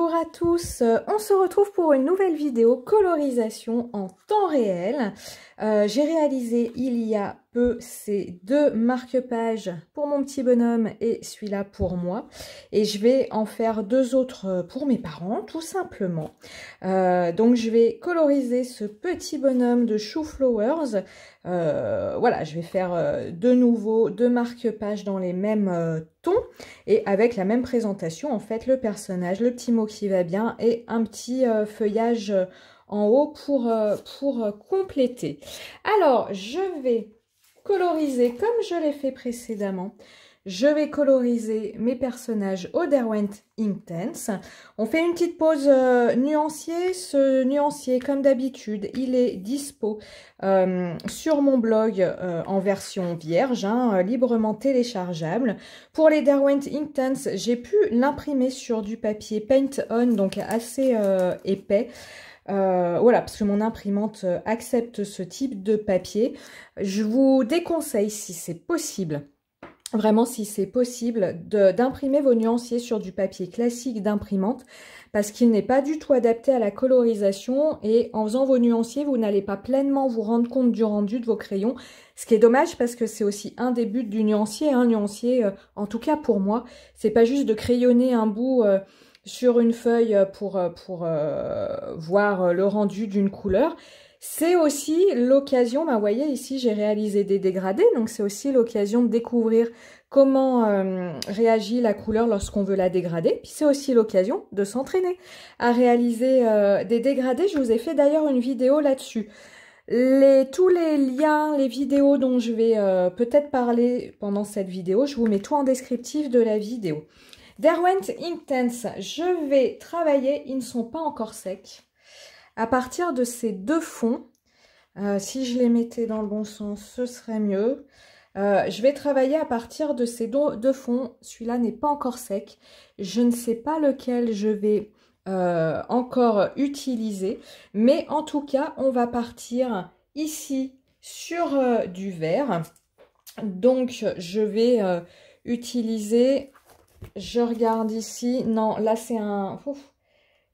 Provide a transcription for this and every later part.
Bonjour à tous, on se retrouve pour une nouvelle vidéo colorisation en temps réel. J'ai réalisé il y a peu ces deux marque-pages pour mon petit bonhomme et celui-là pour moi. Et je vais en faire deux autres pour mes parents, tout simplement. Donc je vais coloriser ce petit bonhomme de Chou Flowers. Voilà, je vais faire de nouveau deux marque-pages dans les mêmes tons et avec la même présentation, en fait, le personnage, le petit mot qui va bien et un petit feuillage en haut pour compléter. Alors, je vais coloriser comme je l'ai fait précédemment. Je vais coloriser mes personnages au Derwent Inktense. On fait une petite pause nuancier. Ce nuancier, comme d'habitude, il est dispo sur mon blog en version vierge, hein, librement téléchargeable. Pour les Derwent Inktense, j'ai pu l'imprimer sur du papier Paint On, donc assez épais. Voilà, parce que mon imprimante accepte ce type de papier. Je vous déconseille, si c'est possible, vraiment si c'est possible, d'imprimer vos nuanciers sur du papier classique d'imprimante parce qu'il n'est pas du tout adapté à la colorisation et en faisant vos nuanciers, vous n'allez pas pleinement vous rendre compte du rendu de vos crayons. Ce qui est dommage parce que c'est aussi un des buts du nuancier. Un nuancier, en tout cas pour moi, c'est pas juste de crayonner un bout sur une feuille pour voir le rendu d'une couleur. C'est aussi l'occasion, vous voyez ici j'ai réalisé des dégradés, donc c'est aussi l'occasion de découvrir comment réagit la couleur lorsqu'on veut la dégrader. Puis c'est aussi l'occasion de s'entraîner à réaliser des dégradés. Je vous ai fait d'ailleurs une vidéo là-dessus. Tous les liens, les vidéos dont je vais peut-être parler pendant cette vidéo, je vous mets tout en descriptif de la vidéo. Derwent Inktense, je vais travailler, ils ne sont pas encore secs. À partir de ces deux fonds, si je les mettais dans le bon sens, ce serait mieux. Je vais travailler à partir de ces deux fonds. Celui-là n'est pas encore sec. Je ne sais pas lequel je vais encore utiliser. Mais en tout cas, on va partir ici sur du vert. Donc, je vais utiliser... Je regarde ici. Non, là, c'est un... Ouf.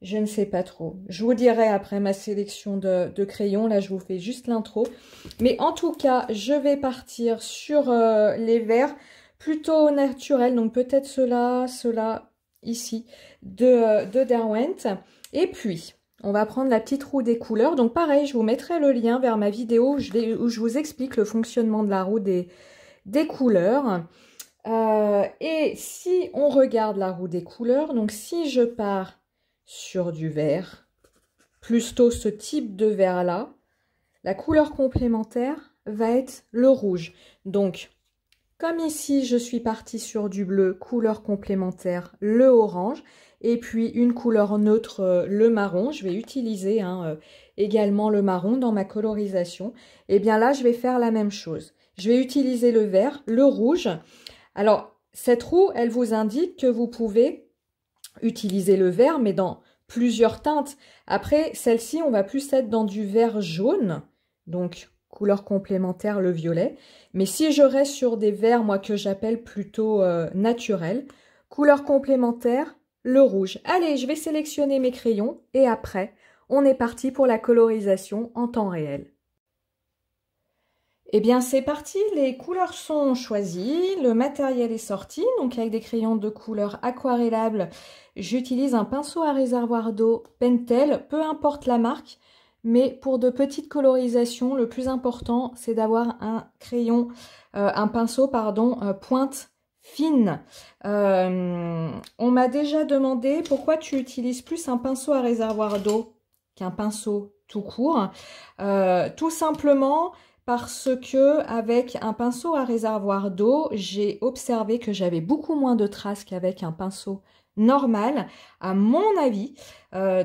Je ne sais pas trop. Je vous dirai après ma sélection de crayons. Là, je vous fais juste l'intro. Mais en tout cas, je vais partir sur les verts plutôt naturels. Donc, peut-être ceux-là ici, de Derwent. Et puis, on va prendre la petite roue des couleurs. Donc, pareil, je vous mettrai le lien vers ma vidéo où je vous explique le fonctionnement de la roue des couleurs. Et si on regarde la roue des couleurs, donc si je pars sur du vert, plutôt ce type de vert là, la couleur complémentaire va être le rouge. Donc, comme ici je suis partie sur du bleu, couleur complémentaire, le orange, et puis une couleur neutre, le marron, je vais utiliser également le marron dans ma colorisation. Et bien là, je vais faire la même chose. Je vais utiliser le vert, le rouge. Alors, cette roue, elle vous indique que vous pouvez utiliser le vert, mais dans plusieurs teintes. Après, celle-ci, on va plus être dans du vert jaune, donc couleur complémentaire, le violet. Mais si je reste sur des verts, moi, que j'appelle plutôt naturels, couleur complémentaire, le rouge. Allez, je vais sélectionner mes crayons et après, on est parti pour la colorisation en temps réel. Eh bien, c'est parti, les couleurs sont choisies, le matériel est sorti, donc avec des crayons de couleur aquarellable, j'utilise un pinceau à réservoir d'eau Pentel, peu importe la marque, mais pour de petites colorisations, le plus important, c'est d'avoir un pinceau, pointe fine. On m'a déjà demandé pourquoi tu utilises plus un pinceau à réservoir d'eau qu'un pinceau tout court. Tout simplement parce que avec un pinceau à réservoir d'eau, j'ai observé que j'avais beaucoup moins de traces qu'avec un pinceau normal, à mon avis,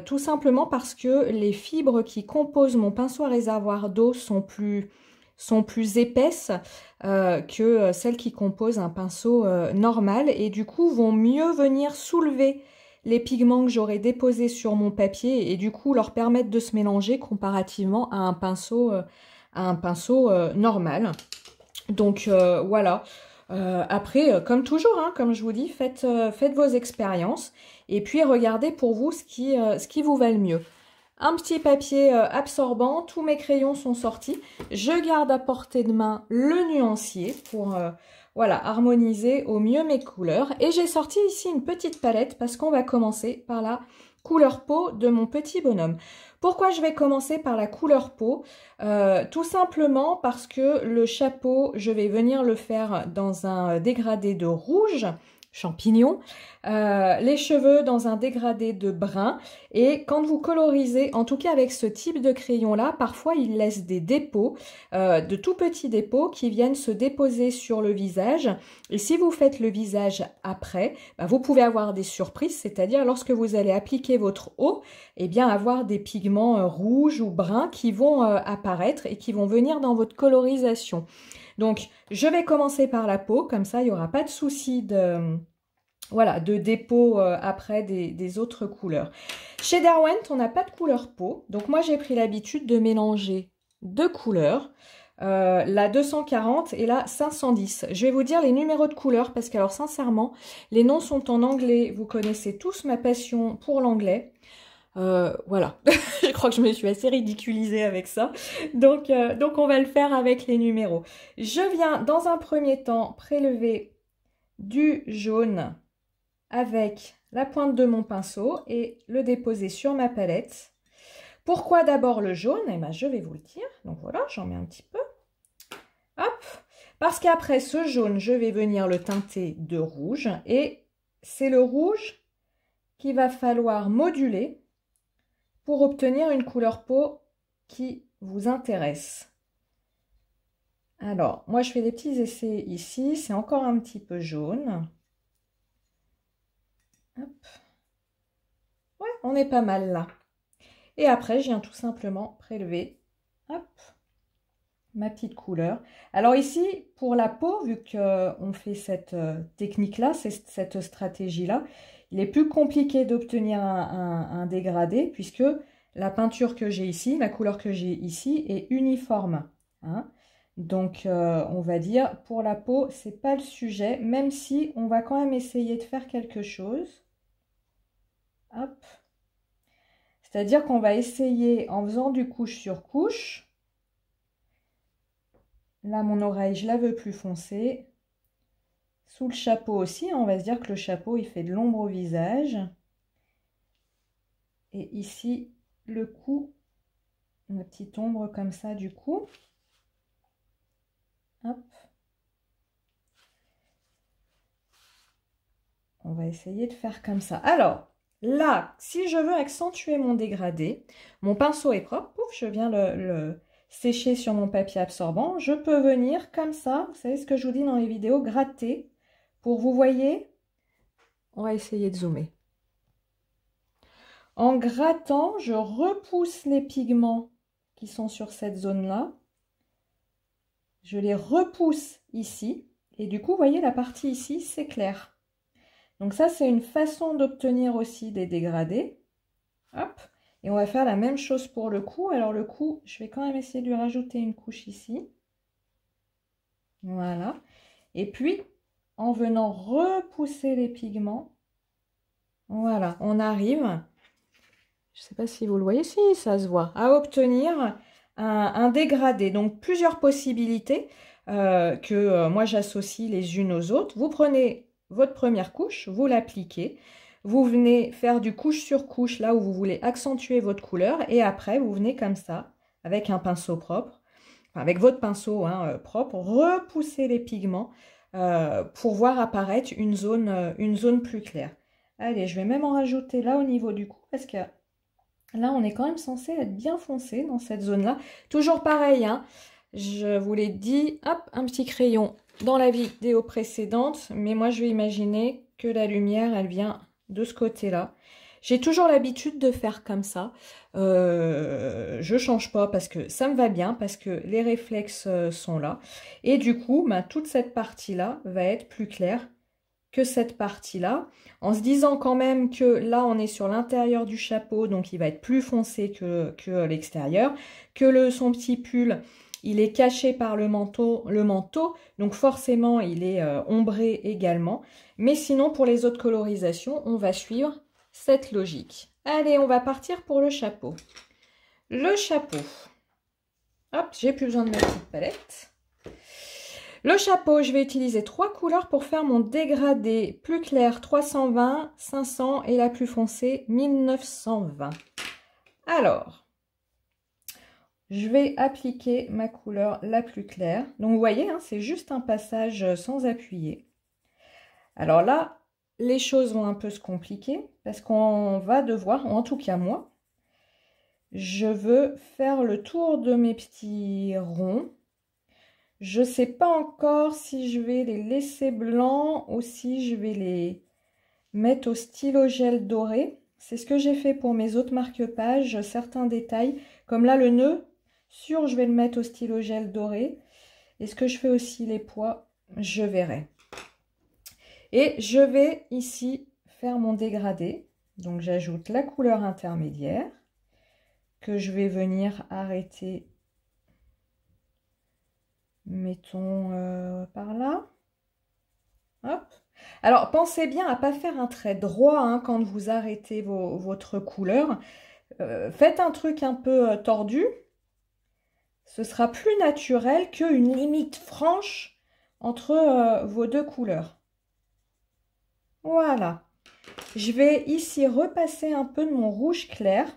tout simplement parce que les fibres qui composent mon pinceau à réservoir d'eau sont plus épaisses que celles qui composent un pinceau normal et du coup vont mieux venir soulever les pigments que j'aurais déposés sur mon papier et du coup leur permettre de se mélanger comparativement à un pinceau normal. Donc voilà, Après, comme toujours, hein, comme je vous dis, faites vos expériences et puis regardez pour vous ce qui vous va le mieux. Un petit papier absorbant, tous mes crayons sont sortis. Je garde à portée de main le nuancier pour voilà, harmoniser au mieux mes couleurs. Et j'ai sorti ici une petite palette parce qu'on va commencer par la couleur peau de mon petit bonhomme. Pourquoi je vais commencer par la couleur peau? Tout simplement parce que le chapeau, je vais venir le faire dans un dégradé de rouge, champignon, les cheveux dans un dégradé de brun. Et quand vous colorisez, en tout cas avec ce type de crayon là, parfois il laisse des dépôts, de tout petits dépôts qui viennent se déposer sur le visage. Et si vous faites le visage après, bah, vous pouvez avoir des surprises, c'est-à-dire lorsque vous allez appliquer votre eau, eh bien avoir des pigments rouges ou bruns qui vont apparaître et qui vont venir dans votre colorisation. Donc, je vais commencer par la peau, comme ça, il n'y aura pas de souci de, voilà, de dépôt après des autres couleurs. Chez Derwent, on n'a pas de couleur peau, donc moi, j'ai pris l'habitude de mélanger deux couleurs, la 240 et la 510. Je vais vous dire les numéros de couleurs, parce que, alors, sincèrement, les noms sont en anglais. Vous connaissez tous ma passion pour l'anglais. Voilà, je crois que je me suis assez ridiculisée avec ça. Donc on va le faire avec les numéros. Je viens dans un premier temps prélever du jaune avec la pointe de mon pinceau et le déposer sur ma palette. Pourquoi d'abord le jaune? Eh ben, je vais vous le dire. Donc voilà, j'en mets un petit peu. Hop, parce qu'après ce jaune, je vais venir le teinter de rouge. Et c'est le rouge qu'il va falloir moduler pour obtenir une couleur peau qui vous intéresse. Alors, moi je fais des petits essais ici, c'est encore un petit peu jaune. Hop. Ouais, on est pas mal là. Et après, je viens tout simplement prélever, hop, ma petite couleur. Alors ici, pour la peau, vu qu'on fait cette technique-là, cette stratégie-là, il est plus compliqué d'obtenir un dégradé puisque la peinture que j'ai ici, la couleur que j'ai ici est uniforme. Hein. Donc, on va dire, pour la peau, c'est pas le sujet, même si on va quand même essayer de faire quelque chose. Hop. C'est-à-dire qu'on va essayer, en faisant du couche sur couche, là, mon oreille, je la veux plus foncée. Sous le chapeau aussi, on va se dire que le chapeau, il fait de l'ombre au visage. Et ici, le cou, une petite ombre comme ça du cou. Hop. On va essayer de faire comme ça. Alors, là, si je veux accentuer mon dégradé, mon pinceau est propre. Pouf, je viens le sécher sur mon papier absorbant. Je peux venir comme ça, vous savez ce que je vous dis dans les vidéos, gratter. Pour vous voyez, on va essayer de zoomer. En grattant, je repousse les pigments qui sont sur cette zone-là. Je les repousse ici. Et du coup, vous voyez, la partie ici, c'est clair. Donc ça, c'est une façon d'obtenir aussi des dégradés. Hop. Et on va faire la même chose pour le cou. Alors le cou, je vais quand même essayer de lui rajouter une couche ici. Voilà. Et puis, en venant repousser les pigments, voilà, on arrive, je ne sais pas si vous le voyez, si ça se voit, à obtenir un dégradé. Donc plusieurs possibilités que moi j'associe les unes aux autres. Vous prenez votre première couche, vous l'appliquez, vous venez faire du couche sur couche là où vous voulez accentuer votre couleur et après vous venez comme ça, avec un pinceau propre, enfin, avec votre pinceau hein, propre, repousser les pigments pour voir apparaître une zone plus claire. Allez, je vais même en rajouter là au niveau du cou parce que là, on est quand même censé être bien foncé dans cette zone-là. Toujours pareil, hein, je vous l'ai dit, hop, un petit crayon dans la vidéo précédente, mais moi, je vais imaginer que la lumière, elle vient de ce côté-là. J'ai toujours l'habitude de faire comme ça. Je change pas parce que ça me va bien, parce que les réflexes sont là. Et du coup, bah, toute cette partie-là va être plus claire que cette partie-là, en se disant quand même que là, on est sur l'intérieur du chapeau, donc il va être plus foncé que l'extérieur, que son petit pull, il est caché par le manteau, donc forcément il est ombré également. Mais sinon pour les autres colorisations, on va suivre cette logique. Allez, on va partir pour le chapeau. Le chapeau. Hop, j'ai plus besoin de ma petite palette. Le chapeau, je vais utiliser 3 couleurs pour faire mon dégradé. Plus clair 320, 500 et la plus foncée 1920. Alors, je vais appliquer ma couleur la plus claire. Donc vous voyez, hein, c'est juste un passage sans appuyer. Alors là, les choses vont un peu se compliquer parce qu'on va devoir, en tout cas moi, je veux faire le tour de mes petits ronds. Je ne sais pas encore si je vais les laisser blancs ou si je vais les mettre au stylo gel doré. C'est ce que j'ai fait pour mes autres marque-pages, certains détails. Comme là, le nœud, sûr, je vais le mettre au stylo gel doré. Est-ce que je fais aussi les pois? Je verrai. Et je vais ici faire mon dégradé. Donc, j'ajoute la couleur intermédiaire que je vais venir arrêter, mettons par là. Hop. Alors, pensez bien à ne pas faire un trait droit hein, quand vous arrêtez votre couleur. Faites un truc un peu tordu. Ce sera plus naturel qu'une limite franche entre vos deux couleurs. Voilà. Je vais ici repasser un peu de mon rouge clair.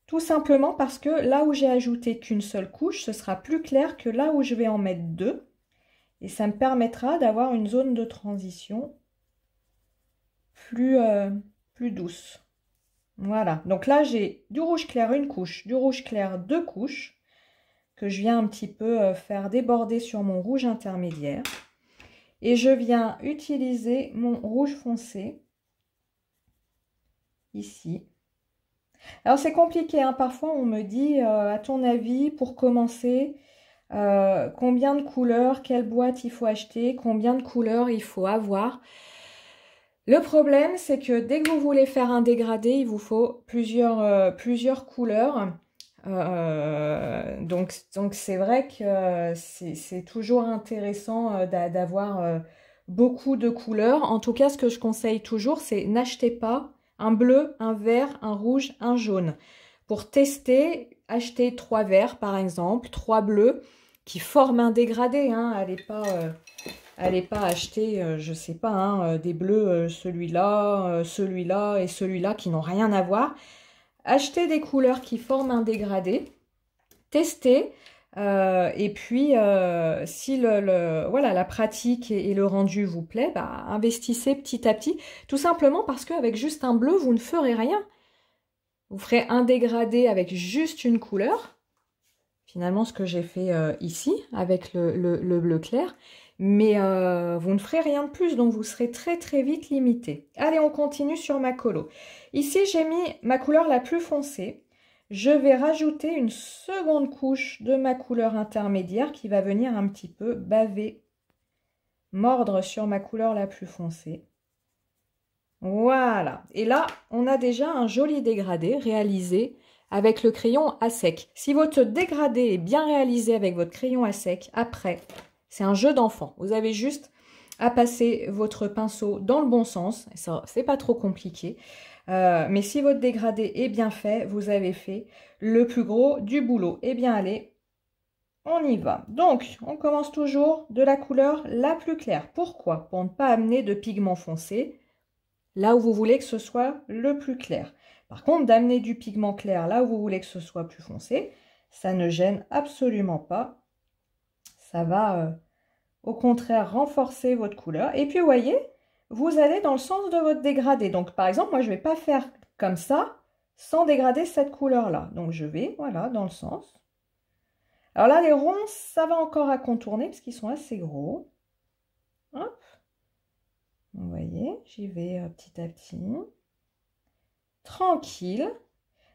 Tout simplement parce que là où j'ai ajouté qu'une seule couche, ce sera plus clair que là où je vais en mettre deux. Et ça me permettra d'avoir une zone de transition plus douce. Voilà. Donc là, j'ai du rouge clair une couche, du rouge clair deux couches, que je viens un petit peu faire déborder sur mon rouge intermédiaire. Et je viens utiliser mon rouge foncé, ici. Alors c'est compliqué, hein. Parfois on me dit, à ton avis, pour commencer, combien de couleurs, quelle boîte il faut acheter, combien de couleurs il faut avoir. Le problème, c'est que dès que vous voulez faire un dégradé, il vous faut plusieurs couleurs. Donc c'est vrai que c'est toujours intéressant d'avoir beaucoup de couleurs. En tout cas, ce que je conseille toujours, c'est n'achetez pas un bleu, un vert, un rouge, un jaune. Pour tester, achetez 3 verts par exemple, 3 bleus qui forment un dégradé. Hein. Allez pas acheter, je sais pas, hein, des bleus, celui-là, celui-là et celui-là qui n'ont rien à voir. Achetez des couleurs qui forment un dégradé, testez, et puis si voilà, la pratique et le rendu vous plaît, bah, investissez petit à petit, tout simplement parce qu'avec juste un bleu, vous ne ferez rien. Vous ferez un dégradé avec juste une couleur, finalement ce que j'ai fait ici, avec le bleu clair, mais vous ne ferez rien de plus, donc vous serez très très vite limité. Allez, on continue sur ma colo. Ici, j'ai mis ma couleur la plus foncée. Je vais rajouter une seconde couche de ma couleur intermédiaire qui va venir un petit peu baver, mordre sur ma couleur la plus foncée. Voilà. Et là, on a déjà un joli dégradé réalisé avec le crayon à sec. Si votre dégradé est bien réalisé avec votre crayon à sec, après, c'est un jeu d'enfant. Vous avez juste à passer votre pinceau dans le bon sens. Ça, c'est pas trop compliqué. Mais si votre dégradé est bien fait, vous avez fait le plus gros du boulot. Eh bien, allez, on y va. Donc, on commence toujours de la couleur la plus claire. Pourquoi? Pour ne pas amener de pigment foncé là où vous voulez que ce soit le plus clair. Par contre, d'amener du pigment clair là où vous voulez que ce soit plus foncé, ça ne gêne absolument pas. Ça va, au contraire, renforcer votre couleur. Et puis, vous voyez, vous allez dans le sens de votre dégradé. Donc, par exemple, moi, je ne vais pas faire comme ça sans dégrader cette couleur-là. Donc, je vais, voilà, dans le sens. Alors là, les ronds, ça va encore à contourner parce qu'ils sont assez gros. Hop. Vous voyez, j'y vais petit à petit. Tranquille.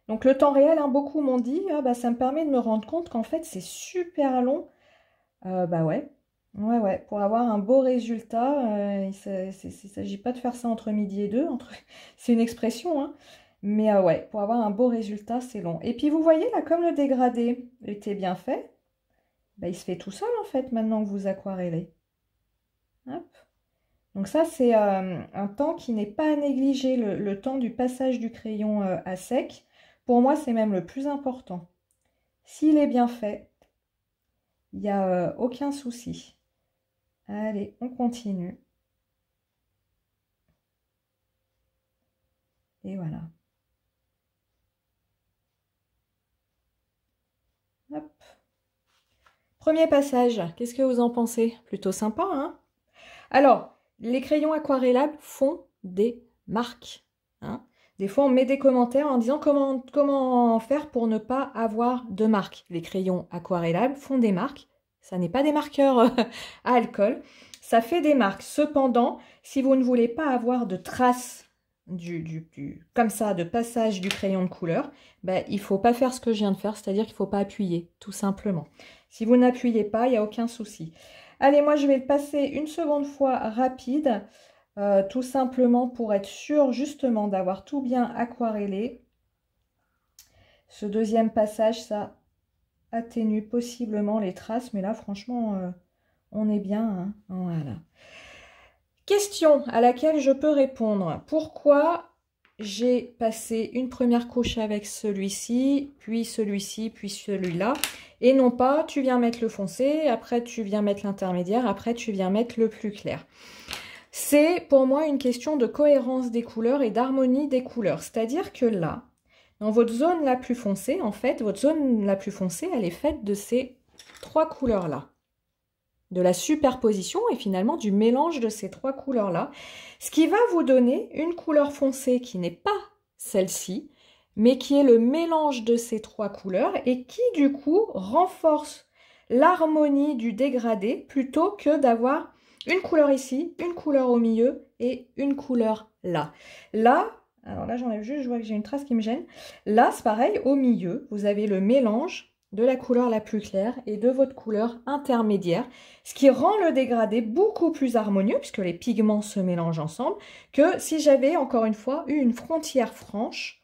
Donc, le temps réel, hein, beaucoup m'ont dit, ah, bah, ça me permet de me rendre compte qu'en fait, c'est super long. Bah ouais. Ouais, pour avoir un beau résultat, il ne s'agit pas de faire ça entre midi et deux, c'est une expression, hein. Mais ouais, pour avoir un beau résultat, c'est long. Et puis vous voyez là, comme le dégradé était bien fait, bah, il se fait tout seul en fait maintenant que vous aquarellez. Hop. Donc ça, c'est un temps qui n'est pas à négliger, le temps du passage du crayon à sec. Pour moi, c'est même le plus important. S'il est bien fait, il n'y a aucun souci. Allez, on continue. Et voilà. Hop. Premier passage, qu'est-ce que vous en pensez? Plutôt sympa, hein? Alors, les crayons aquarellables font des marques. Hein. Des fois, on met des commentaires en disant comment faire pour ne pas avoir de marques. Les crayons aquarellables font des marques. Ça n'est pas des marqueurs à alcool. Ça fait des marques. Cependant, si vous ne voulez pas avoir de traces comme ça, de passage du crayon de couleur, ben, il ne faut pas faire ce que je viens de faire, c'est-à-dire qu'il ne faut pas appuyer, tout simplement. Si vous n'appuyez pas, il n'y a aucun souci. Allez, moi, je vais le passer une seconde fois rapide, tout simplement pour être sûr, justement, d'avoir tout bien aquarellé. Ce deuxième passage, ça atténue possiblement les traces, mais là, franchement, on est bien. Hein. Voilà. Question à laquelle je peux répondre. Pourquoi j'ai passé une première couche avec celui-ci, puis celui-ci, puis celui-là, et non pas tu viens mettre le foncé, après tu viens mettre l'intermédiaire, après tu viens mettre le plus clair. C'est pour moi une question de cohérence des couleurs et d'harmonie des couleurs. C'est-à-dire que là, dans votre zone la plus foncée, en fait, votre zone la plus foncée, elle est faite de ces trois couleurs-là. De la superposition et finalement du mélange de ces trois couleurs-là. Ce qui va vous donner une couleur foncée qui n'est pas celle-ci, mais qui est le mélange de ces trois couleurs et qui du coup renforce l'harmonie du dégradé plutôt que d'avoir une couleur ici, une couleur au milieu et une couleur là. Là, alors là j'enlève juste, je vois que j'ai une trace qui me gêne. Là c'est pareil, au milieu, vous avez le mélange de la couleur la plus claire et de votre couleur intermédiaire, ce qui rend le dégradé beaucoup plus harmonieux puisque les pigments se mélangent ensemble que si j'avais encore une fois eu une frontière franche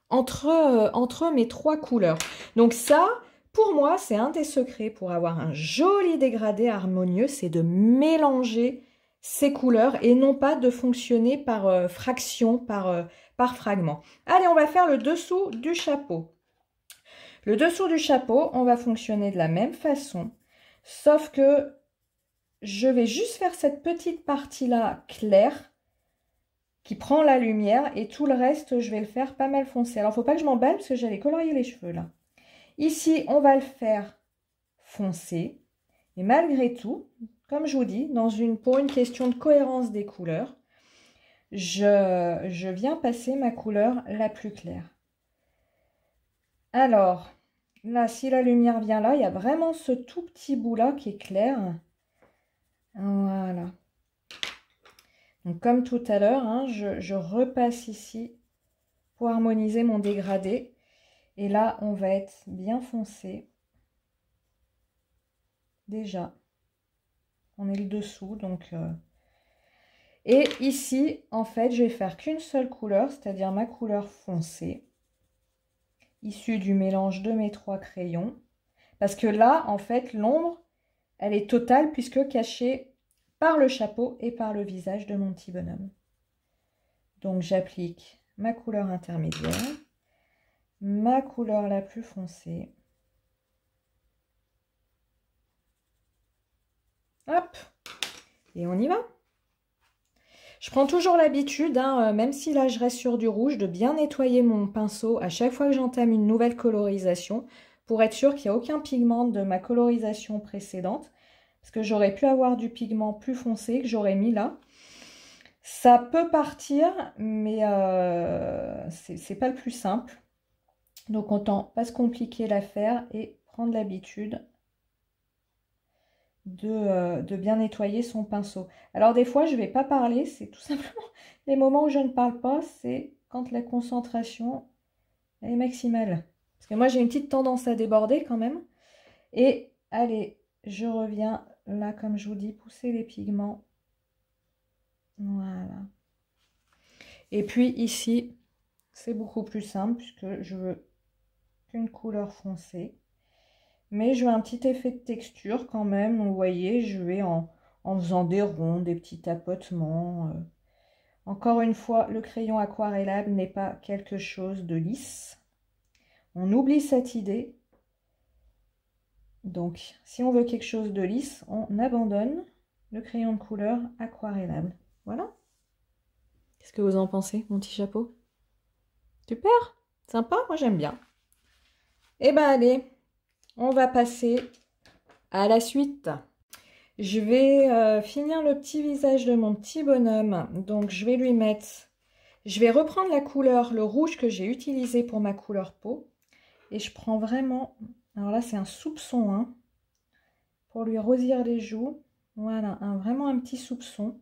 entre mes trois couleurs. Donc ça, pour moi, c'est un des secrets pour avoir un joli dégradé harmonieux, c'est de mélanger ces couleurs et non pas de fonctionner par fraction, par fragment. Allez, on va faire le dessous du chapeau. Le dessous du chapeau, on va fonctionner de la même façon, sauf que je vais juste faire cette petite partie-là claire qui prend la lumière et tout le reste, je vais le faire pas mal foncé. Alors, il ne faut pas que je m'emballe parce que j'allais colorier les cheveux là. Ici, on va le faire foncé. Et malgré tout, comme je vous dis, pour une question de cohérence des couleurs, je viens passer ma couleur la plus claire. Alors, là, si la lumière vient là, il y a vraiment ce tout petit bout-là qui est clair. Voilà. Donc, comme tout à l'heure, hein, je repasse ici pour harmoniser mon dégradé. Et là, on va être bien foncé. Déjà, on est le dessous. Donc, Et ici, en fait, je vais faire qu'une seule couleur, c'est-à-dire ma couleur foncée, issue du mélange de mes trois crayons. Parce que là, en fait, l'ombre, elle est totale puisque cachée par le chapeau et par le visage de mon petit bonhomme. Donc, j'applique ma couleur intermédiaire, ma couleur la plus foncée. Hop! Et on y va. Je prends toujours l'habitude, hein, même si là je reste sur du rouge, de bien nettoyer mon pinceau à chaque fois que j'entame une nouvelle colorisation pour être sûr qu'il n'y a aucun pigment de ma colorisation précédente. Parce que j'aurais pu avoir du pigment plus foncé que j'aurais mis là. Ça peut partir, mais c'est pas le plus simple. Donc autant pas se compliquer l'affaire et prendre l'habitude de bien nettoyer son pinceau. Alors des fois je ne vais pas parler, c'est tout simplement les moments où je ne parle pas, c'est quand la concentration est maximale. Parce que moi j'ai une petite tendance à déborder quand même. Et allez, je reviens là comme je vous dis, pousser les pigments. Voilà. Et puis ici, c'est beaucoup plus simple puisque je veux qu'une couleur foncée. Mais je veux un petit effet de texture quand même. Vous voyez, je vais en faisant des ronds, des petits tapotements. Encore une fois, le crayon aquarellable n'est pas quelque chose de lisse. On oublie cette idée. Donc, si on veut quelque chose de lisse, on abandonne le crayon de couleur aquarellable. Voilà. Qu'est-ce que vous en pensez, mon petit chapeau? Super, sympa, moi j'aime bien. Eh ben allez, on va passer à la suite. Je vais finir le petit visage de mon petit bonhomme. Donc je vais lui mettre... Je vais reprendre la couleur, le rouge que j'ai utilisé pour ma couleur peau. Et je prends vraiment... Alors là, c'est un soupçon, hein, pour lui rosir les joues. Voilà, vraiment un petit soupçon.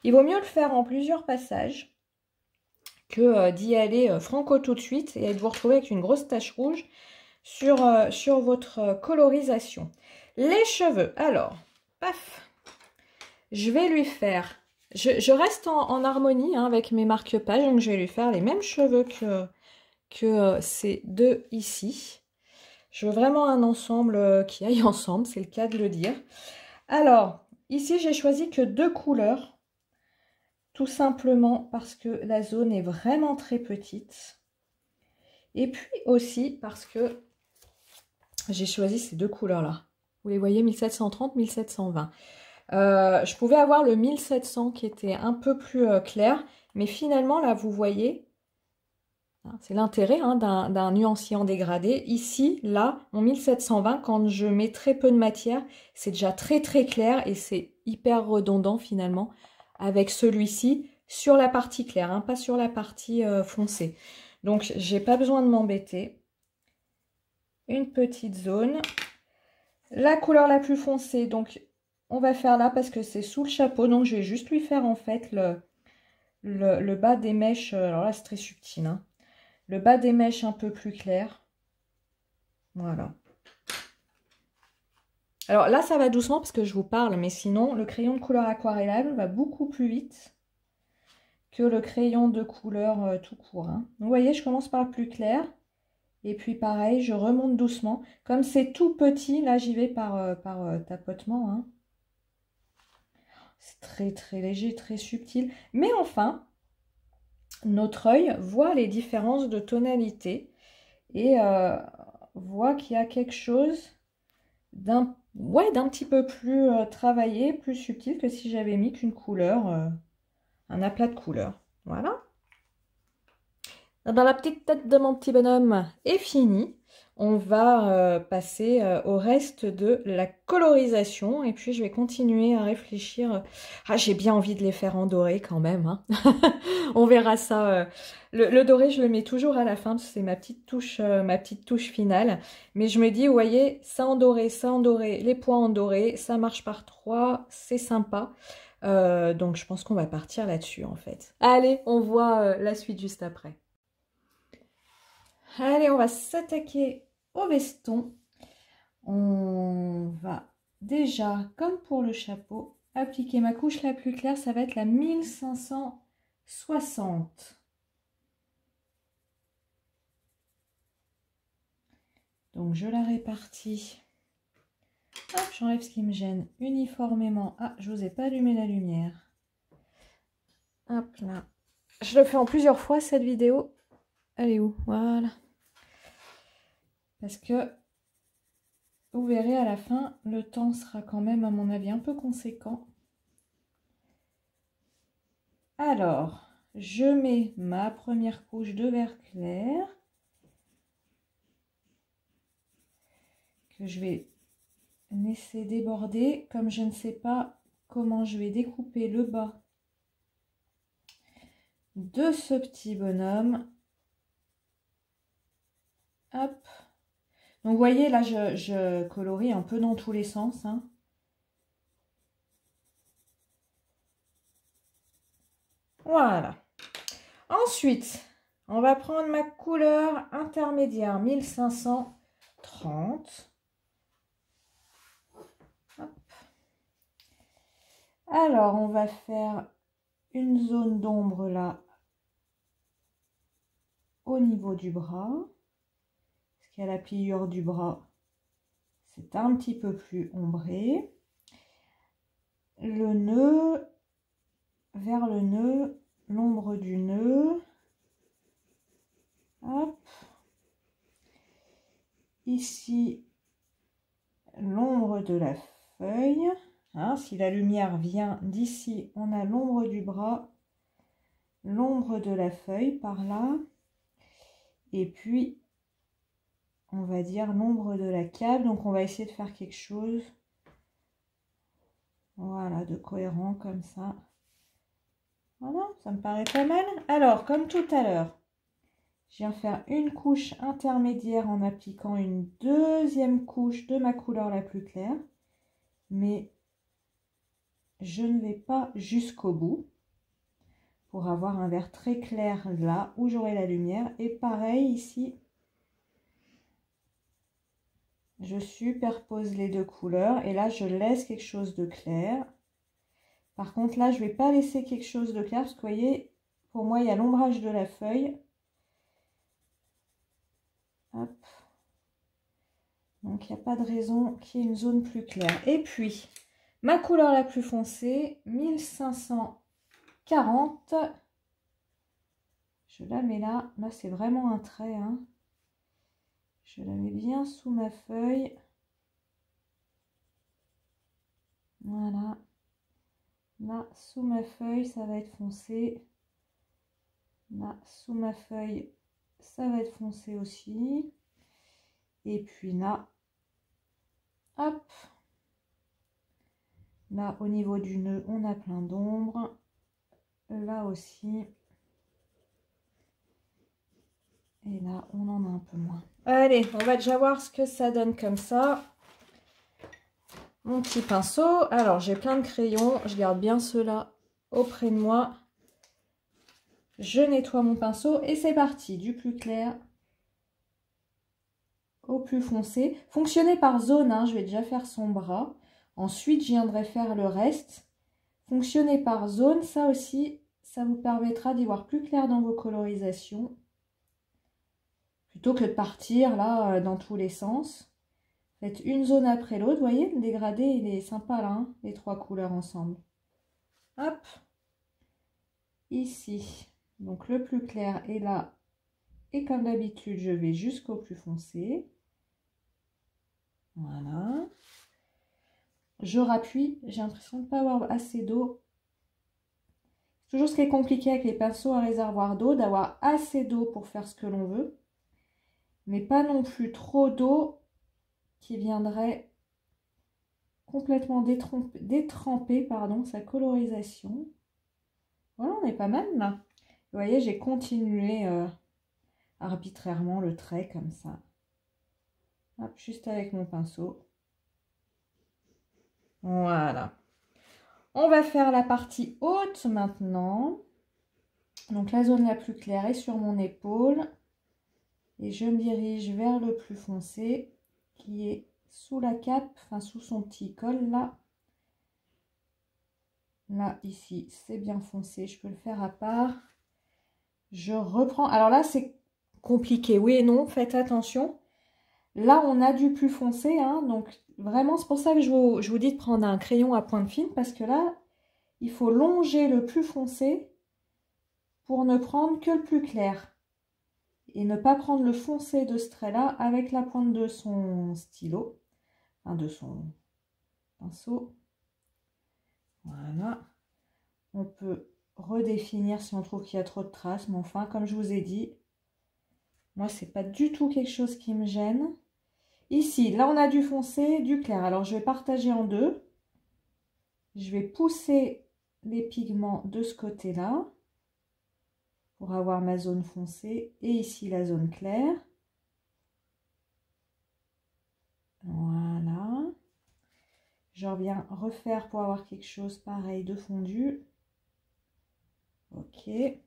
Il vaut mieux le faire en plusieurs passages que d'y aller franco tout de suite et de vous retrouver avec une grosse tache rouge sur votre colorisation. Les cheveux, alors, paf, je vais lui faire... Je reste en harmonie hein, avec mes marque-pages, donc je vais lui faire les mêmes cheveux que ces deux ici. Je veux vraiment un ensemble qui aille ensemble, c'est le cas de le dire. Alors, ici, j'ai choisi que 2 couleurs, tout simplement parce que la zone est vraiment très petite. Et puis aussi parce que j'ai choisi ces 2 couleurs-là. Vous les voyez, 1730, 1720. Je pouvais avoir le 1700 qui était un peu plus clair, mais finalement, là, vous voyez, c'est l'intérêt hein, d'un nuancier en dégradé. Ici, là, mon 1720, quand je mets très peu de matière, c'est déjà très très clair et c'est hyper redondant finalement avec celui-ci sur la partie claire, hein, pas sur la partie foncée. Donc, j'ai pas besoin de m'embêter. Une petite zone. La couleur la plus foncée, donc on va faire là parce que c'est sous le chapeau. Donc, je vais juste lui faire en fait le bas des mèches. Alors là, c'est très subtil, hein. Le bas des mèches un peu plus clair. Voilà. Alors là, ça va doucement parce que je vous parle, mais sinon, le crayon de couleur aquarellable va beaucoup plus vite que le crayon de couleur tout court. Hein. Vous voyez, je commence par le plus clair. Et puis pareil, je remonte doucement. Comme c'est tout petit, là, j'y vais par tapotement. Hein. C'est très, très léger, très subtil. Mais enfin, notre œil voit les différences de tonalité et voit qu'il y a quelque chose d'un petit peu plus travaillé, plus subtil que si j'avais mis qu'une couleur, un aplat de couleurs. Voilà. Dans la petite tête de mon petit bonhomme est fini. On va passer au reste de la colorisation et puis je vais continuer à réfléchir. Ah, j'ai bien envie de les faire en doré quand même. Hein. On verra ça. Le doré, je le mets toujours à la fin parce que c'est ma petite touche finale. Mais je me dis, vous voyez, ça en doré, les points en doré, ça marche par 3, c'est sympa. Donc je pense qu'on va partir là-dessus en fait. Allez, on voit la suite juste après. Allez, on va s'attaquer au veston. On va déjà, comme pour le chapeau, appliquer ma couche la plus claire. Ça va être la 1560. Donc, je la répartis. Hop, j'enlève ce qui me gêne uniformément. Ah, je vous ai pas allumé la lumière. Hop là. Je le fais en plusieurs fois cette vidéo. Elle est où? Voilà. Parce que vous verrez à la fin, le temps sera quand même, à mon avis, un peu conséquent. Alors, je mets ma première couche de vert clair. Que je vais laisser déborder. Comme je ne sais pas comment je vais découper le bas de ce petit bonhomme. Hop. Donc, vous voyez, là, je colorie un peu dans tous les sens. Hein. Voilà. Ensuite, on va prendre ma couleur intermédiaire 1530. Hop. Alors, on va faire une zone d'ombre là, au niveau du bras. jusqu'à la pliure du bras, c'est un petit peu plus ombré. Le nœud, vers le nœud, l'ombre du nœud. Hop. Ici, l'ombre de la feuille. Hein, si la lumière vient d'ici, on a l'ombre du bras, l'ombre de la feuille par là. Et puis, on va dire l'ombre de la cave. Donc, on va essayer de faire quelque chose. Voilà, de cohérent comme ça. Voilà, ça me paraît pas mal. Alors, comme tout à l'heure, je viens faire une couche intermédiaire en appliquant une deuxième couche de ma couleur la plus claire. Mais je ne vais pas jusqu'au bout pour avoir un vert très clair là où j'aurai la lumière. Et pareil ici, je superpose les deux couleurs et là je laisse quelque chose de clair. Par contre là je ne vais pas laisser quelque chose de clair parce que vous voyez, pour moi il y a l'ombrage de la feuille. Hop. Donc il n'y a pas de raison qu'il y ait une zone plus claire. Et puis ma couleur la plus foncée, 1540. Je la mets là. Là c'est vraiment un trait. Hein. Je la mets bien sous ma feuille. Voilà. Là, sous ma feuille, ça va être foncé. Là, sous ma feuille, ça va être foncé aussi. Et puis là, hop. Là, au niveau du nœud, on a plein d'ombre. Là aussi. Et là, on en a un peu moins. Allez, on va déjà voir ce que ça donne comme ça. Mon petit pinceau. Alors, j'ai plein de crayons. Je garde bien ceux-là auprès de moi. Je nettoie mon pinceau et c'est parti. Du plus clair au plus foncé. Fonctionnez par zone. Hein, je vais déjà faire son bras. Ensuite, je viendrai faire le reste. Fonctionnez par zone. Ça aussi, ça vous permettra d'y voir plus clair dans vos colorisations. Plutôt que de partir là dans tous les sens. Faites une zone après l'autre. Vous voyez, le dégradé, il est sympa là, hein, les trois couleurs ensemble. Hop. Ici. Donc le plus clair est là. Et comme d'habitude, je vais jusqu'au plus foncé. Voilà. Je rappuie. J'ai l'impression de ne pas avoir assez d'eau. C'est toujours ce qui est compliqué avec les pinceaux à réservoir d'eau, d'avoir assez d'eau pour faire ce que l'on veut. Mais pas non plus trop d'eau qui viendrait complètement détremper sa colorisation. Voilà, on est pas mal là. Vous voyez, j'ai continué arbitrairement le trait comme ça. Hop, juste avec mon pinceau. Voilà. On va faire la partie haute maintenant. Donc la zone la plus claire est sur mon épaule. Et je me dirige vers le plus foncé qui est sous la cape, enfin sous son petit col là. Là, ici, c'est bien foncé. Je peux le faire à part. Je reprends. Alors là, c'est compliqué. Oui et non, faites attention. Là, on a du plus foncé. Hein, donc, vraiment, c'est pour ça que je vous dis de prendre un crayon à pointe fine. Parce que là, il faut longer le plus foncé pour ne prendre que le plus clair. Et ne pas prendre le foncé de ce trait-là avec la pointe de son stylo. Enfin, de son pinceau. Voilà. On peut redéfinir si on trouve qu'il y a trop de traces. Mais enfin, comme je vous ai dit, moi, c'est pas du tout quelque chose qui me gêne. Ici, là, on a du foncé, du clair. Alors, je vais partager en deux. Je vais pousser les pigments de ce côté-là pour avoir ma zone foncée. Et ici, la zone claire. Voilà. Je reviens refaire pour avoir quelque chose pareil de fondu. Ok. Et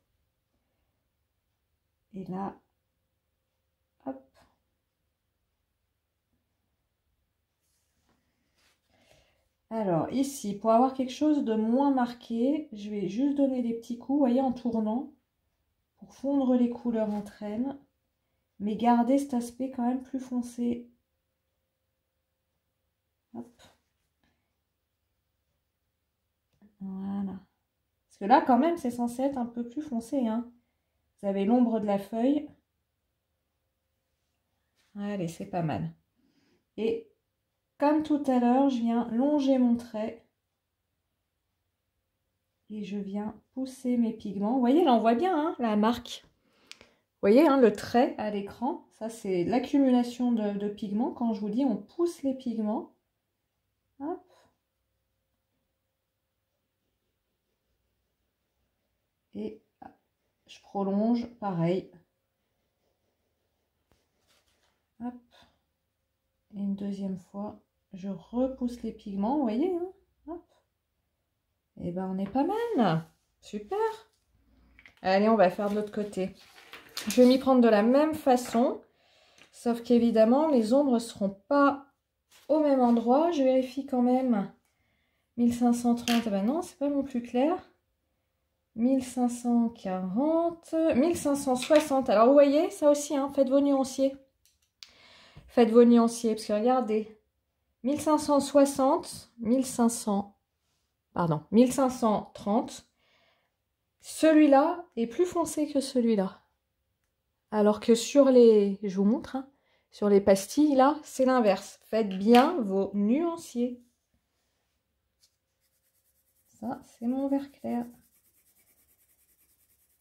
là, hop. Alors ici, pour avoir quelque chose de moins marqué, je vais juste donner des petits coups, vous voyez, en tournant, pour fondre les couleurs entre elles. mais garder cet aspect quand même plus foncé. Hop. Voilà. Parce que là, quand même, c'est censé être un peu plus foncé, hein. Vous avez l'ombre de la feuille. Allez, c'est pas mal. Et comme tout à l'heure, je viens longer mon trait. Et je viens pousser mes pigments. Vous voyez, là, on voit bien hein, la marque. Vous voyez, hein, le trait à l'écran. Ça, c'est l'accumulation de pigments. Quand je vous dis, on pousse les pigments. Hop. Et je prolonge, pareil. Hop. Et une deuxième fois, je repousse les pigments, vous voyez hein. Hop. Et ben on est pas mal. Super. Allez, on va faire de l'autre côté. Je vais m'y prendre de la même façon. Sauf qu'évidemment, les ombres ne seront pas au même endroit. Je vérifie quand même. 1530, ben non, c'est pas non plus clair. 1540, 1560. Alors vous voyez, ça aussi, hein, faites vos nuanciers. Faites vos nuanciers, parce que regardez, 1560, 1530, celui-là est plus foncé que celui-là. Alors que sur les, je vous montre, hein, sur les pastilles, là, c'est l'inverse. Faites bien vos nuanciers. Ça, c'est mon vert clair.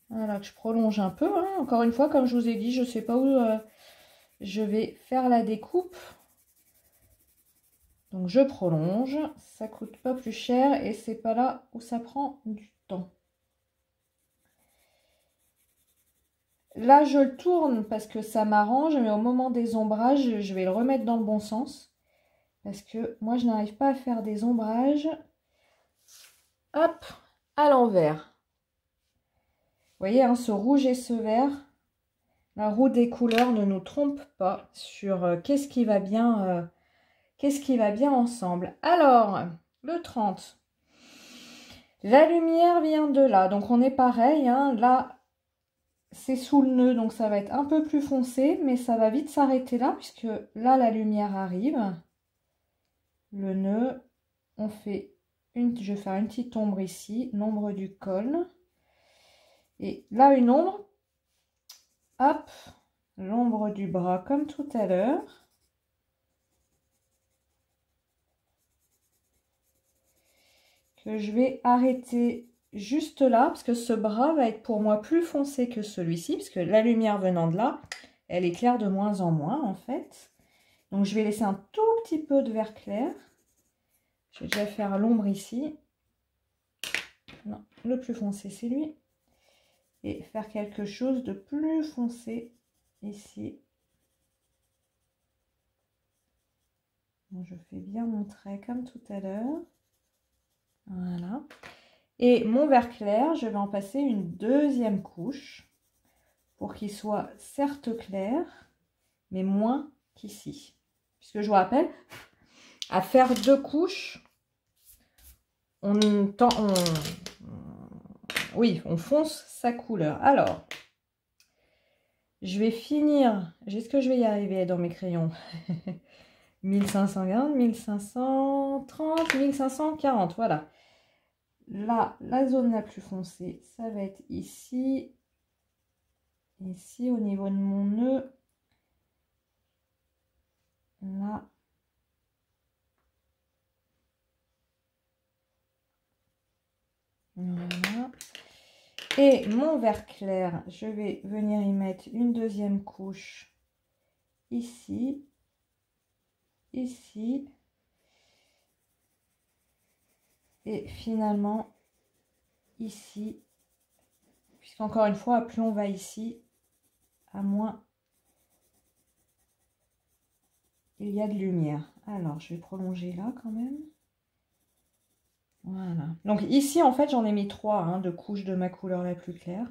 Voilà, que je prolonge un peu. Hein. Encore une fois, comme je vous ai dit, je ne sais pas où je vais faire la découpe. Donc, je prolonge. Ça ne coûte pas plus cher et c'est pas là où ça prend du temps. Là, je le tourne parce que ça m'arrange, mais au moment des ombrages, je vais le remettre dans le bon sens. Parce que moi, je n'arrive pas à faire des ombrages. Hop, à l'envers. Vous voyez, hein, ce rouge et ce vert, la roue des couleurs ne nous trompe pas sur qu'est-ce qui va bien ensemble. Alors, le 30. La lumière vient de là, donc on est pareil, hein, là, c'est sous le nœud, donc ça va être un peu plus foncé, mais ça va vite s'arrêter là, puisque là, la lumière arrive. Le nœud, on fait je vais faire une petite ombre ici, l'ombre du col. Et là, une ombre. Hop, l'ombre du bras comme tout à l'heure. Que je vais arrêter juste là, parce que ce bras va être pour moi plus foncé que celui-ci, parce que la lumière venant de là, elle éclaire de moins en moins en fait. Donc je vais laisser un tout petit peu de vert clair. Je vais déjà faire l'ombre ici. Non, le plus foncé c'est lui. Et faire quelque chose de plus foncé ici. Bon, je fais bien mon trait comme tout à l'heure. Voilà. Et mon vert clair, je vais en passer une deuxième couche pour qu'il soit certes clair, mais moins qu'ici. Puisque je vous rappelle, à faire deux couches, on fonce sa couleur. Alors, je vais finir, est-ce que je vais y arriver dans mes crayons 1540, 1530, 1540, voilà. Là, la zone la plus foncée, ça va être ici. Ici, au niveau de mon nœud. Là. Voilà. Et mon vert clair, je vais venir y mettre une deuxième couche ici, ici, et finalement ici, puisqu'encore une fois, plus on va ici, à moins il y a de lumière. Alors, je vais prolonger là quand même. Voilà. Donc ici, en fait, j'en ai mis 3 hein, de couches de ma couleur la plus claire.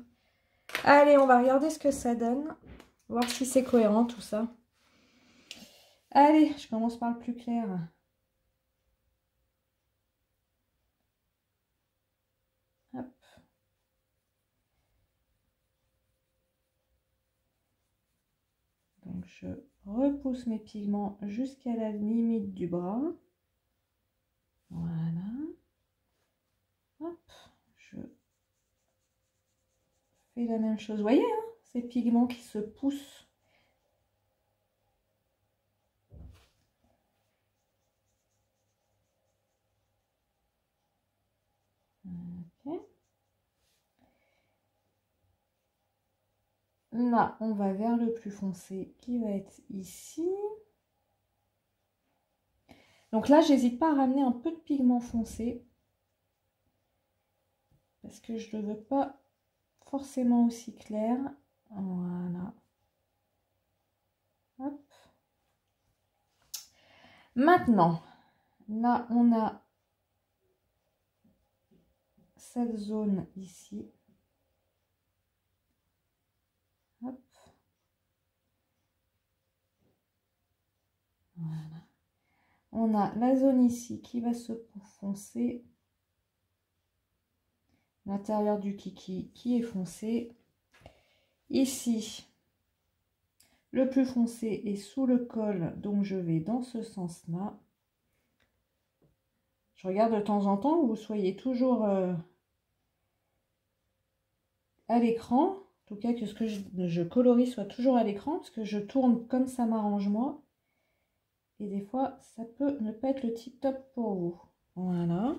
Allez, on va regarder ce que ça donne. Voir si c'est cohérent tout ça. Allez, je commence par le plus clair. Hop. repousse mes pigments jusqu'à la limite du bras. Voilà. Hop, je fais la même chose. Vous voyez, hein, ces pigments qui se poussent. Okay. Là, on va vers le plus foncé qui va être ici. Donc là, j'hésite pas à ramener un peu de pigment foncé parce que je ne le veux pas forcément aussi clair. Voilà. Hop. Maintenant, là, on a cette zone ici. Hop. Voilà. On a la zone ici qui va se foncer. L'intérieur du kiki qui est foncé. Ici, le plus foncé est sous le col, donc je vais dans ce sens-là. Je regarde de temps en temps, vous soyez toujours à l'écran. En tout cas, que ce que je colorie soit toujours à l'écran, parce que je tourne comme ça m'arrange moi. Et des fois, ça peut ne pas être le tip top pour vous. Voilà.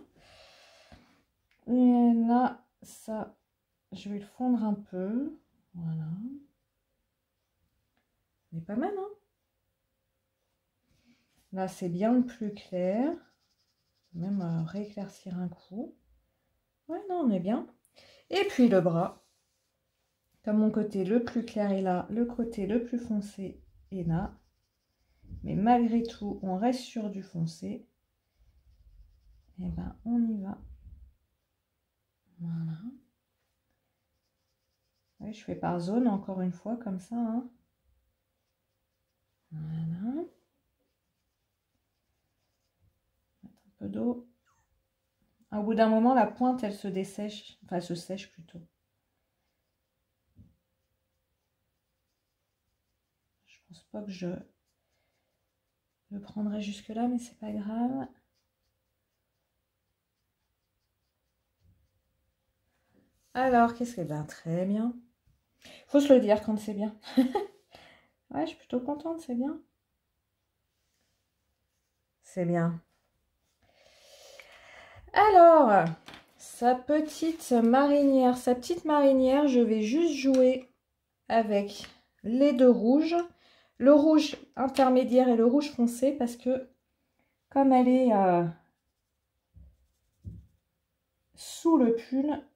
Et là, ça, je vais le fondre un peu. Voilà. C'est pas mal, hein? Là, c'est bien plus clair. Même rééclaircir un coup. Ouais, non, on est bien. Et puis le bras. Comme mon côté le plus clair est là, le côté le plus foncé est là. Mais malgré tout, on reste sur du foncé. Et ben, on y va. Voilà. Ouais, je fais par zone encore une fois, comme ça. Hein. Voilà. Mettre un peu d'eau. Au bout d'un moment, la pointe, elle se dessèche. Enfin, elle se sèche plutôt. Je pense pas que je le prendrai jusque là, mais c'est pas grave. Alors, qu'est-ce que... Ben, très bien. Faut se le dire quand c'est bien. Ouais, je suis plutôt contente, c'est bien. C'est bien. Alors, sa petite marinière, je vais juste jouer avec les deux rouges. Le rouge intermédiaire et le rouge foncé parce que comme elle est sous le pull,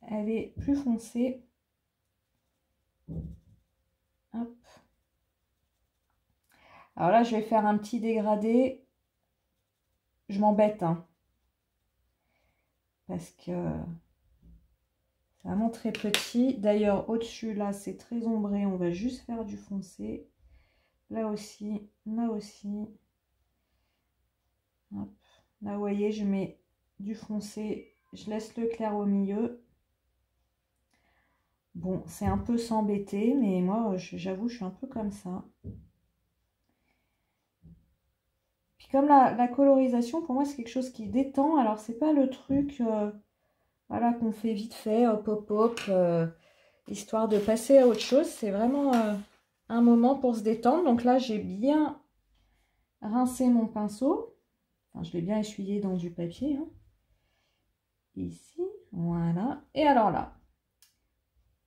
elle est plus foncée. Hop. Alors là, je vais faire un petit dégradé. Je m'embête, hein, parce que c'est vraiment très petit. D'ailleurs, au-dessus, là, c'est très ombré. On va juste faire du foncé. Là aussi, là aussi. Hop. Là, vous voyez, je mets du foncé. Je laisse le clair au milieu. Bon, c'est un peu s'embêter, mais moi, j'avoue, je suis un peu comme ça. Puis comme la colorisation, pour moi, c'est quelque chose qui détend. Alors, c'est pas le truc voilà, qu'on fait vite fait, hop, hop, hop, histoire de passer à autre chose. C'est vraiment un moment pour se détendre. Donc là, j'ai bien rincé mon pinceau. Enfin, je l'ai bien essuyé dans du papier. Hein. Ici, voilà. Et alors là,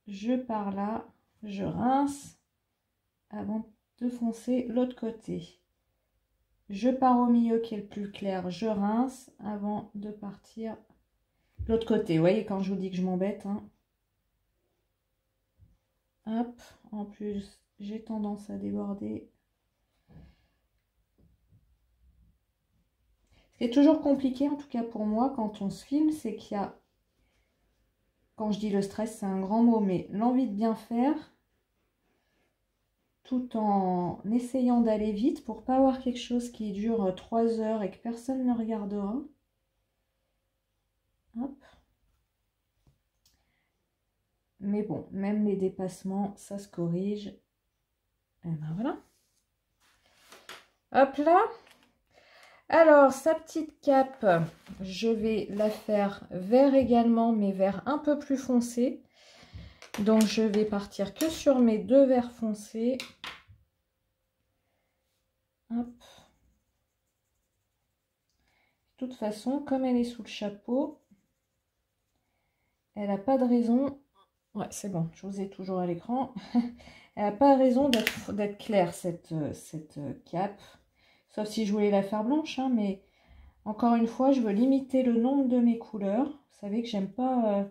je pars là, je rince avant de foncer l'autre côté. Je pars au milieu qui est le plus clair, je rince avant de partir l'autre côté. Vous voyez quand je vous dis que je m'embête. Hein. Hop, en plus j'ai tendance à déborder. Ce qui est toujours compliqué, en tout cas pour moi, quand on se filme, c'est qu'il y a, quand je dis le stress, c'est un grand mot, mais l'envie de bien faire, tout en essayant d'aller vite pour pas avoir quelque chose qui dure 3 heures et que personne ne regardera. Hop. Mais bon, même les dépassements, ça se corrige. Et ben voilà. Hop là. Alors, sa petite cape, je vais la faire vert également, mais vert un peu plus foncé. Donc, je vais partir que sur mes 2 verts foncés. Hop. De toute façon, comme elle est sous le chapeau, elle n'a pas de raison... Ouais, c'est bon, je vous ai toujours à l'écran. Elle n'a pas raison d'être claire, cette cape. Sauf si je voulais la faire blanche, hein, mais encore une fois, je veux limiter le nombre de mes couleurs. Vous savez que j'aime pas...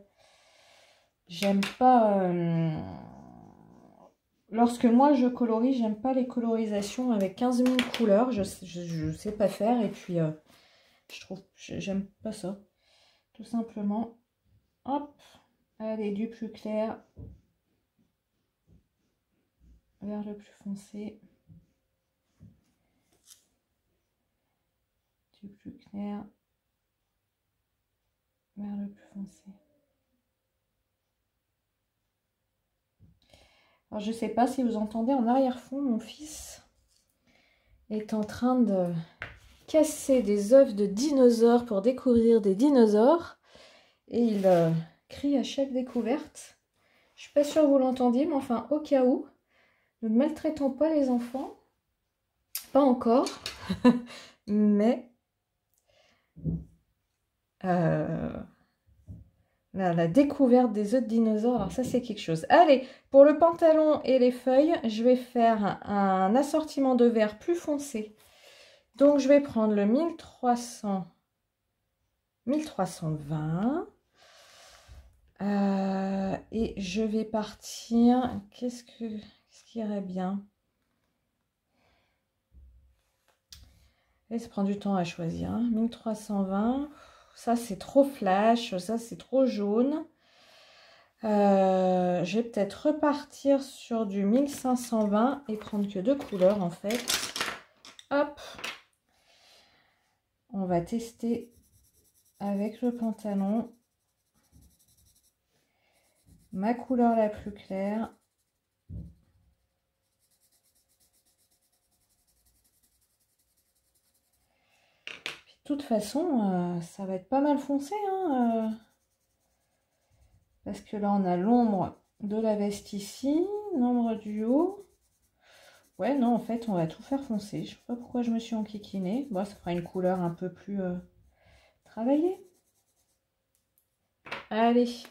lorsque moi je colorie, j'aime pas les colorisations avec 15 000 couleurs. Je sais pas faire et puis j'aime pas ça. Tout simplement. Hop. Allez, du plus clair vers le plus foncé. Du plus clair vers le plus foncé. Alors, je sais pas si vous entendez en arrière-fond, mon fils est en train de casser des œufs de dinosaures pour découvrir des dinosaures. Et il crie à chaque découverte. Je suis pas sûre que vous l'entendiez, mais enfin, au cas où, ne maltraitons pas les enfants. Pas encore. Mais la découverte des œufs de dinosaures, alors ça c'est quelque chose. Allez, pour le pantalon et les feuilles, je vais faire un assortiment de vert plus foncé. Donc je vais prendre le 1320 et je vais partir. Qu'est-ce qui irait bien? Et ça prend du temps à choisir. Hein. 1320. Ça, c'est trop flash. Ça, c'est trop jaune. Je vais peut-être repartir sur du 1520 et prendre que 2 couleurs, en fait. Hop. On va tester avec le pantalon. Ma couleur la plus claire. De toute façon, ça va être pas mal foncé, hein, parce que là, on a l'ombre de la veste ici, l'ombre du haut. Ouais, non, en fait, on va tout faire foncer. Je sais pas pourquoi je me suis enquiquinée. Bon, ça fera une couleur un peu plus travaillée. Allez.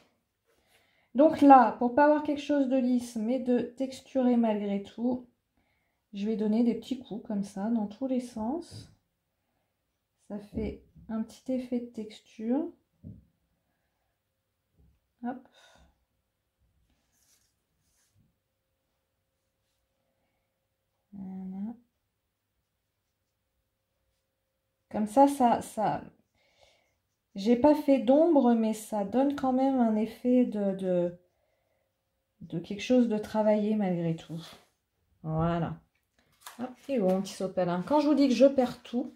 Donc là, pour pas avoir quelque chose de lisse, mais de texturé malgré tout, je vais donner des petits coups comme ça, dans tous les sens. Ça fait un petit effet de texture. Hop. Voilà. Comme ça, j'ai pas fait d'ombre, mais ça donne quand même un effet de quelque chose de travaillé malgré tout. Voilà. Hop, et bon, petit sopalin. Quand je vous dis que je perds tout,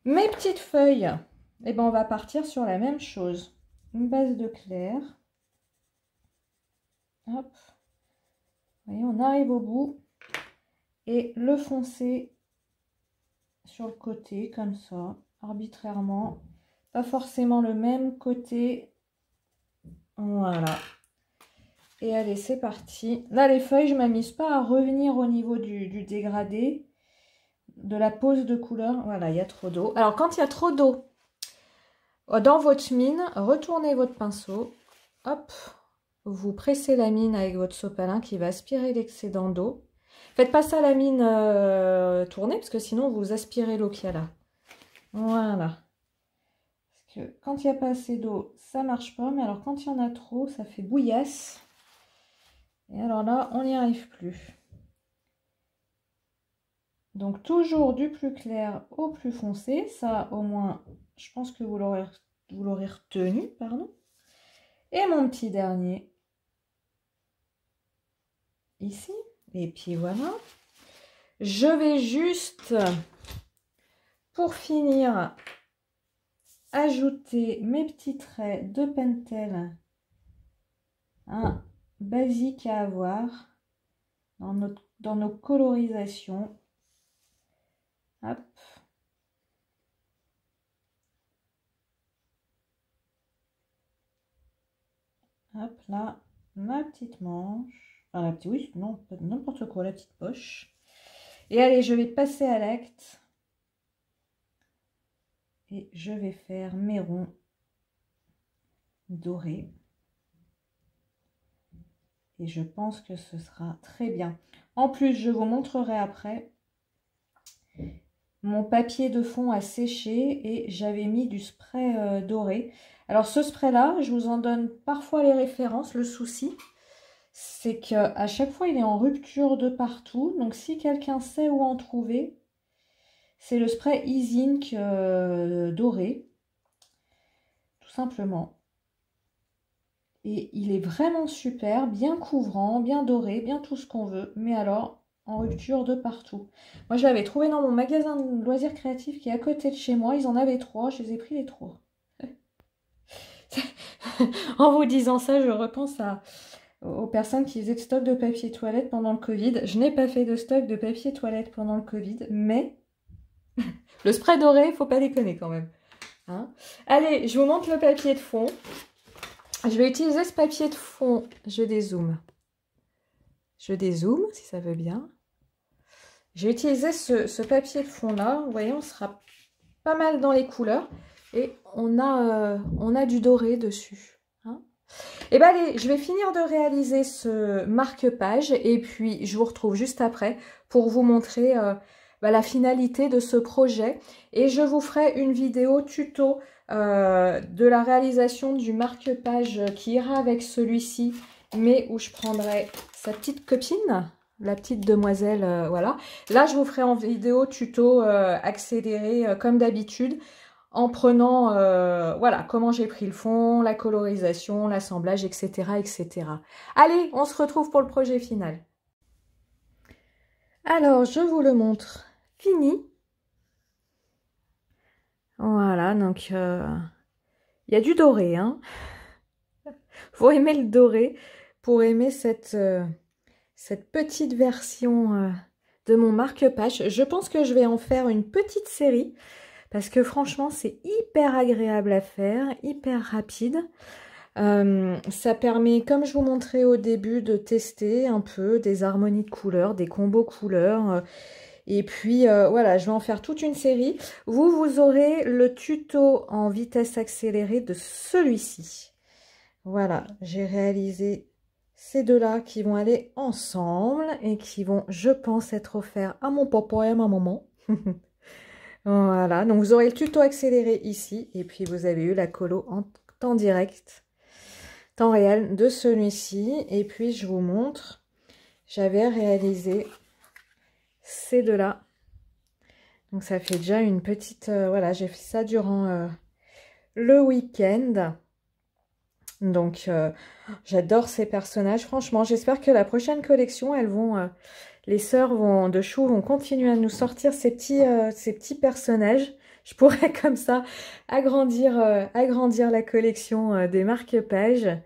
mes petites feuilles, eh ben, on va partir sur la même chose. Une base de clair. Hop. Vous voyez, on arrive au bout. Et le foncer sur le côté, comme ça, arbitrairement. Pas forcément le même côté. Voilà. Et allez, c'est parti. Là, les feuilles, je ne m'amuse pas à revenir au niveau du dégradé, de la pose de couleur. Voilà, il y a trop d'eau. Alors, quand il y a trop d'eau dans votre mine, retournez votre pinceau. Hop, vous pressez la mine avec votre sopalin qui va aspirer l'excédent d'eau. Faites pas ça à la mine tournée, parce que sinon, vous aspirez l'eau qu'il y a là. Voilà. Parce que quand il n'y a pas assez d'eau, ça marche pas. Mais alors, quand il y en a trop, ça fait bouillasse. Et alors là, on n'y arrive plus. Donc, toujours du plus clair au plus foncé. Ça, au moins, je pense que vous l'aurez retenu. Pardon. Et mon petit dernier. Ici. Et puis voilà. Je vais juste, pour finir, ajouter mes petits traits de Pentel. Un basique à avoir dans nos colorisations. Hop. Hop, là, ma petite manche. Enfin, la petite, oui, non, n'importe quoi, la petite poche. Et allez, je vais passer à l'acte. Et je vais faire mes ronds dorés. Et je pense que ce sera très bien. En plus, je vous montrerai après. Mon papier de fond a séché et j'avais mis du spray doré. Alors ce spray là, je vous en donne parfois les références. Le souci, c'est qu'à chaque fois il est en rupture de partout. Donc si quelqu'un sait où en trouver, c'est le spray Easy Ink doré. Tout simplement. Et il est vraiment super, bien couvrant, bien doré, bien tout ce qu'on veut. Mais alors, en rupture de partout. Moi, je l'avais trouvé dans mon magasin de loisirs créatifs qui est à côté de chez moi. Ils en avaient 3, je les ai pris les 3. En vous disant ça, je repense aux personnes qui faisaient de stock de papier toilette pendant le Covid. Je n'ai pas fait de stock de papier toilette pendant le Covid, mais le spray doré, faut pas déconner quand même. Hein? Allez, je vous montre le papier de fond. Je vais utiliser ce papier de fond. Je dézoome. Je dézoome, si ça veut bien. J'ai utilisé ce papier de fond là. Vous voyez, on sera pas mal dans les couleurs. Et on a du doré dessus. Hein. Et bien allez, je vais finir de réaliser ce marque-page. Et puis, je vous retrouve juste après pour vous montrer la finalité de ce projet. Et je vous ferai une vidéo tuto de la réalisation du marque-page qui ira avec celui-ci. Mais où je prendrai sa petite copine, la petite demoiselle, voilà. Là, je vous ferai en vidéo tuto accéléré comme d'habitude, en prenant, voilà, comment j'ai pris le fond, la colorisation, l'assemblage, etc., etc. Allez, on se retrouve pour le projet final. Alors, je vous le montre fini. Voilà, donc, il y a du doré, hein. Faut aimer le doré pour aimer cette petite version de mon marque-page. Je pense que je vais en faire une petite série parce que franchement, c'est hyper agréable à faire, hyper rapide. Ça permet, comme je vous montrais au début, de tester un peu des harmonies de couleurs, des combos couleurs. Et puis, voilà, je vais en faire toute une série. Vous aurez le tuto en vitesse accélérée de celui-ci. Voilà, j'ai réalisé ces deux-là qui vont aller ensemble et qui vont, je pense, être offerts à mon papa et à ma maman. Voilà, donc vous aurez le tuto accéléré ici et puis vous avez eu la colo en temps direct, temps réel de celui-ci. Et puis je vous montre, j'avais réalisé ces deux-là. Donc ça fait déjà une petite, voilà, j'ai fait ça durant le week-end. Donc, j'adore ces personnages. Franchement, j'espère que la prochaine collection, elles vont, les sœurs de Chou vont continuer à nous sortir ces petits personnages. Je pourrais comme ça agrandir la collection des marque-pages.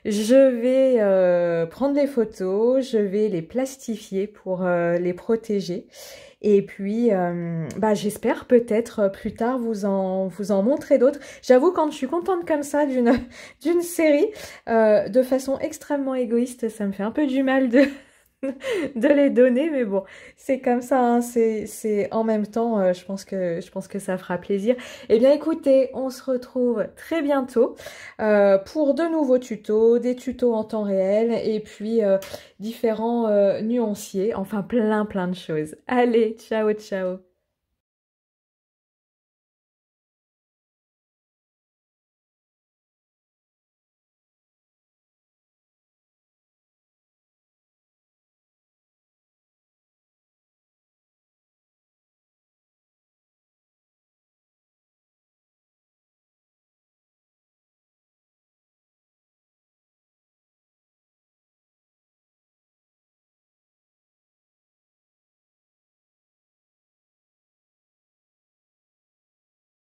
Je vais prendre des photos, je vais les plastifier pour les protéger. Et puis, j'espère peut-être plus tard vous en montrer d'autres. J'avoue, quand je suis contente comme ça d'une série, de façon extrêmement égoïste, ça me fait un peu du mal de les donner, mais bon, c'est comme ça, hein, c'est en même temps, je pense que ça fera plaisir. Eh bien écoutez, on se retrouve très bientôt pour de nouveaux tutos, des tutos en temps réel et puis différents nuanciers, enfin plein de choses. Allez, ciao ciao.